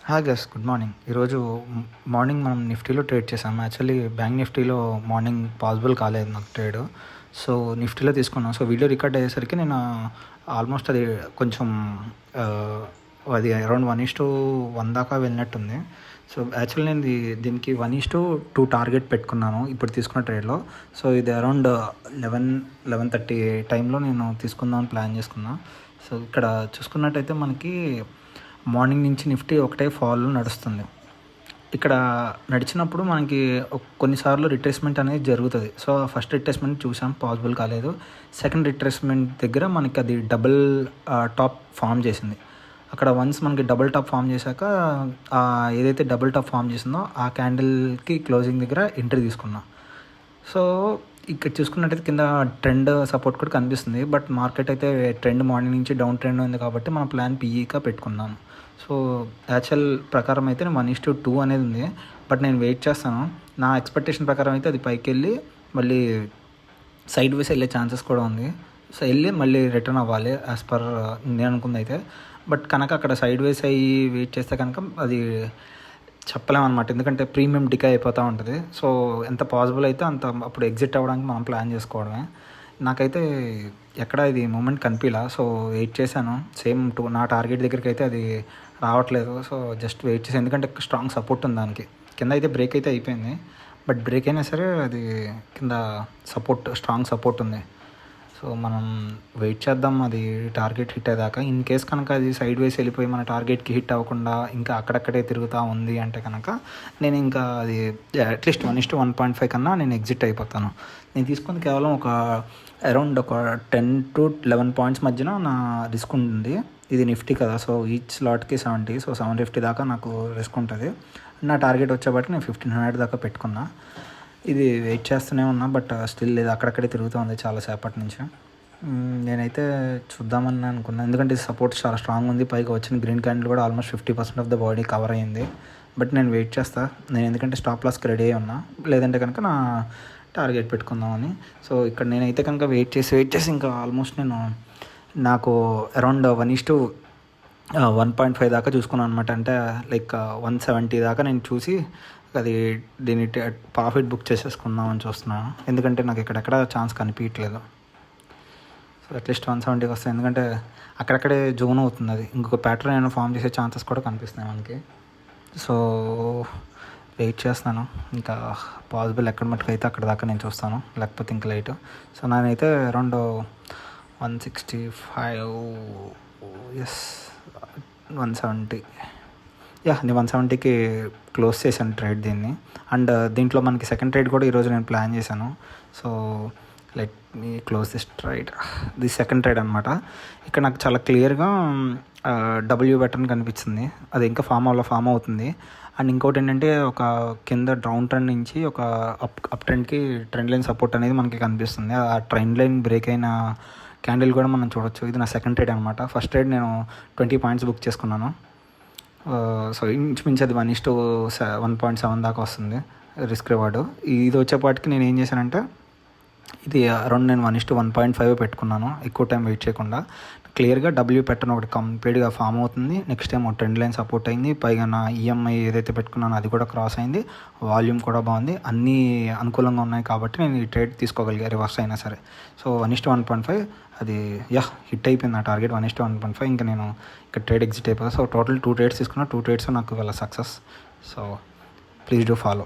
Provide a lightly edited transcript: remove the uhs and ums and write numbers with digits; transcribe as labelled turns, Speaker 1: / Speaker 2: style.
Speaker 1: Hi guys, good morning. ఈరోజు morning మనం నిఫ్టీలో ట్రేడ్ చేసాం. యాక్చువల్లీ బ్యాంక్ నిఫ్టీలో మార్నింగ్ పాసిబుల్ కాలేదు నాకు ట్రేడ్. సో నిఫ్టీలో తీసుకున్నాం. సో వీడియో రికార్డ్ అయ్యేసరికి నేను ఆల్మోస్ట్ అది కొంచెం అది అరౌండ్ 1:1 దాకా వెళ్ళినట్టుంది. సో యాక్చువల్లీ నేను దీనికి 1:2 టార్గెట్ పెట్టుకున్నాను ఇప్పుడు తీసుకున్న ట్రేడ్లో. సో ఇది అరౌండ్ 11:30 టైంలో నేను తీసుకుందామని ప్లాన్ చేసుకున్నాను. సో ఇక్కడ చూసుకున్నట్టయితే మనకి మార్నింగ్ నుంచి నిఫ్టీ ఒకటే ఫాల్ నడుస్తుంది. ఇక్కడ నడిచినప్పుడు మనకి కొన్నిసార్లు రిట్రేస్మెంట్ అనేది జరుగుతుంది. సో ఫస్ట్ రిట్రేస్మెంట్ చూసాం, పాసిబుల్ కాలేదు. సెకండ్ రిట్రేస్మెంట్ దగ్గర మనకి అది డబుల్ టాప్ ఫామ్ చేసింది. అక్కడ వన్స్ మనకి డబుల్ టాప్ ఫామ్ చేశాక ఏదైతే డబుల్ టాప్ ఫామ్ చేసిందో ఆ క్యాండిల్కి క్లోజింగ్ దగ్గర ఎంట్రీ తీసుకున్నాం. సో ఇక్కడ చూసుకున్నట్టయితే కింద ట్రెండ్ సపోర్ట్ కూడా కనిపిస్తుంది. బట్ మార్కెట్ అయితే ట్రెండ్ మార్నింగ్ నుంచి డౌన్ ట్రెండ్ ఉంది కాబట్టి మన ప్లాన్ పీఈగా పెట్టుకున్నాను. సో యాక్చువల్ ప్రకారం అయితే 1:2 అనేది ఉంది. బట్ నేను వెయిట్ చేస్తాను. నా ఎక్స్పెక్టేషన్ ప్రకారం అయితే అది పైకి వెళ్ళి మళ్ళీ సైడ్ వేస్ వెళ్ళే ఛాన్సెస్ కూడా ఉంది. సో వెళ్ళి మళ్ళీ రిటర్న్ అవ్వాలి యాజ్ పర్ నేను అనుకుంది అయితే. బట్ కనుక అక్కడ సైడ్ వేస్ అయ్యి వెయిట్ చేస్తే కనుక అది చెప్పలేమన్నమాట, ఎందుకంటే ప్రీమియం డికే అయిపోతూ ఉంటుంది. సో ఎంత పాసిబుల్ అయితే అంత అప్పుడు ఎగ్జిట్ అవ్వడానికి మనం ప్లాన్ చేసుకోవడమే. నాకైతే ఎక్కడ ఇది మూమెంట్ కనిపించలా. సో వెయిట్ చేశాను. సేమ్ నా టార్గెట్ దగ్గరికి అయితే అది రావట్లేదు. సో జస్ట్ వెయిట్ చేసాను, ఎందుకంటే స్ట్రాంగ్ సపోర్ట్ ఉంది దానికి. కింద అయితే బ్రేక్ అయితే అయిపోయింది, బట్ బ్రేక్ అయినా సరే అది కింద స్ట్రాంగ్ సపోర్ట్ ఉంది. సో మనం వెయిట్ చేద్దాం అది టార్గెట్ హిట్ అయ్యేదాకా. ఇన్ కేస్ కనుక అది సైడ్ వేస్ వెళ్ళిపోయి మన టార్గెట్కి హిట్ అవ్వకుండా ఇంకా అక్కడక్కడే తిరుగుతూ ఉంది అంటే కనుక నేను ఇంకా అది అట్లీస్ట్ 1:1.5 కన్నా నేను ఎగ్జిట్ అయిపోతాను. నేను తీసుకుంది కేవలం అరౌండ్ 10 to 11 పాయింట్స్ మధ్యన నా రిస్క్ ఉంటుంది. ఇది నిఫ్టీ కదా, సో ఈచ్ స్లాట్కి 70, సో 750 దాకా నాకు రిస్క్ ఉంటుంది. నా టార్గెట్ వచ్చేబట్టి నేను 1500 దాకా పెట్టుకున్నా. ఇది వెయిట్ చేస్తూనే ఉన్నా, బట్ స్టిల్ ఇది అక్కడక్కడే తిరుగుతూ ఉంది చాలాసేపటి నుంచి. నేనైతే చూద్దామని అనుకున్నాను, ఎందుకంటే సపోర్ట్ చాలా స్ట్రాంగ్ ఉంది. పైగా వచ్చిన గ్రీన్ క్యాండిల్ కూడా almost 50% of the body cover అయ్యింది. బట్ నేను వెయిట్ చేస్తాను. నేను ఎందుకంటే స్టాప్ లాస్కి రెడీ అయ్యి ఉన్నా, లేదంటే కనుక నా టార్గెట్ పెట్టుకుందామని. సో ఇక్కడ నేనైతే కనుక వెయిట్ చేసి ఇంకా ఆల్మోస్ట్ నాకు అరౌండ్ 1:1.5 దాకా చూసుకున్నాను అనమాట. అంటే లైక్ 170 దాకా నేను చూసి అది దీన్ని ప్రాఫిట్ బుక్ చేసేసుకుందామని చూస్తున్నాను, ఎందుకంటే నాకు ఇక్కడెక్కడ ఛాన్స్ కనిపించట్లేదు. సో అట్లీస్ట్ 170కి వస్తాయి, ఎందుకంటే అక్కడక్కడే జోన్ అవుతుంది. అది ఇంకొక ప్యాటర్న్ ఏమైనా ఫామ్ చేసే ఛాన్సెస్ కూడా కనిపిస్తున్నాయి మనకి. సో వెయిట్ చేస్తాను. ఇంకా పాసిబుల్ ఎక్కడ మట్టుకు అయితే అక్కడ దాకా నేను చూస్తాను, లేకపోతే ఇంకా లైట్. సో నేనైతే అరౌండ్ 165 170 నేను 170కి క్లోజ్ చేశాను ట్రేడ్ దీన్ని. అండ్ దీంట్లో మనకి సెకండ్ ట్రేడ్ కూడా ఈరోజు నేను ప్లాన్ చేశాను. So let me close this trade. The second trade అనమాట. ఇక్కడ నాకు చాలా క్లియర్గా డబ్ల్యూ ప్యాటర్న్ కనిపిస్తుంది. అది ఇంకా ఫామ్ అవుతుంది. అండ్ ఇంకోటి ఏంటంటే ఒక కింద డౌన్ ట్రెండ్ నుంచి ఒక అప్ ట్రెండ్కి ట్రెండ్ లైన్ సపోర్ట్ అనేది మనకి కనిపిస్తుంది. ఆ ట్రెండ్ లైన్ బ్రేక్ అయిన క్యాండిల్ కూడా మనం చూడొచ్చు. ఇది నా సెకండ్ ట్రేడ్ అనమాట. ఫస్ట్ ట్రేడ్ నేను 20 పాయింట్స్ బుక్ చేసుకున్నాను. సో ఇంచుమించు అది 1:7 దాకా వస్తుంది రిస్క్ రివార్డు. ఇది వచ్చేపాటికి నేను ఏం చేశానంటే ఇది అరౌండ్ నేను 1:1.5 పెట్టుకున్నాను, ఎక్కువ టైం వెయిట్ చేయకుండా. క్లియర్గా డబ్ల్యూ ప్యాటర్న్ ఒకటి కంప్లీట్గా ఫామ్ అవుతుంది. నెక్స్ట్ టైం ఒక ట్రెండ్ లైన్ సపోర్ట్ అయింది. పైగా నా ఈఎంఐ ఏదైతే పెట్టుకున్నానో అది కూడా క్రాస్ అయింది. వాల్యూమ్ కూడా బాగుంది. అన్నీ అనుకూలంగా ఉన్నాయి కాబట్టి నేను ఈ ట్రేడ్ తీసుకోగలిగా, రివర్స్ అయినా సరే. సో 1:1.5 అది హిట్ అయిపోయింది నా టార్గెట్ 1:1.5. ఇంకా నేను ఇక్కడ ట్రేడ్ ఎగ్జిట్ అయిపోతాను. సో టోటల్ 2 ట్రేడ్స్ తీసుకున్నా. 2 ట్రేడ్స్ నాకు ఇవాళ success. So please do follow.